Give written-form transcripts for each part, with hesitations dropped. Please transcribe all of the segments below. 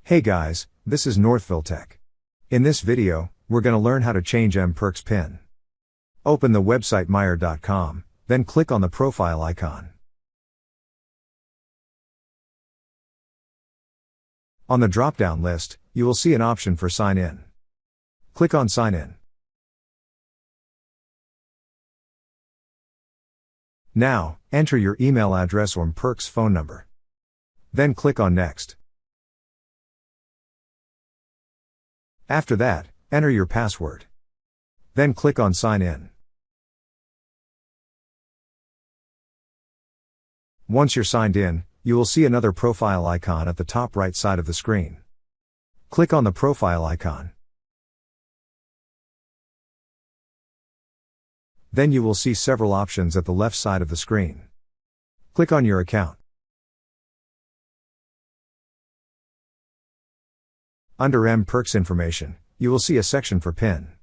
Hey guys, this is Northville Tech. In this video, we're going to learn how to change mPerks PIN. Open the website myer.com, then click on the profile icon. On the drop-down list, you will see an option for Sign In. Click on Sign In. Now, enter your email address or mPerks phone number. Then click on Next. After that, enter your password. Then click on Sign In. Once you're signed in, you will see another profile icon at the top right side of the screen. Click on the profile icon. Then you will see several options at the left side of the screen. Click on your account. Under mPerks information, you will see a section for PIN.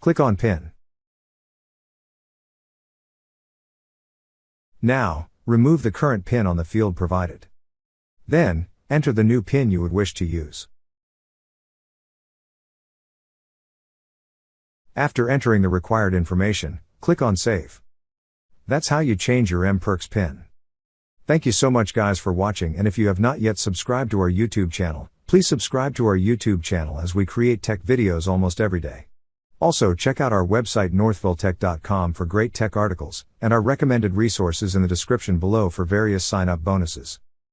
Click on PIN. Now, remove the current PIN on the field provided. Then, enter the new PIN you would wish to use. After entering the required information, click on Save. That's how you change your mPerks PIN. Thank you so much guys for watching, and if you have not yet subscribed to our YouTube channel, please subscribe to our YouTube channel as we create tech videos almost every day. Also check out our website northvilletech.com for great tech articles, and our recommended resources in the description below for various sign-up bonuses.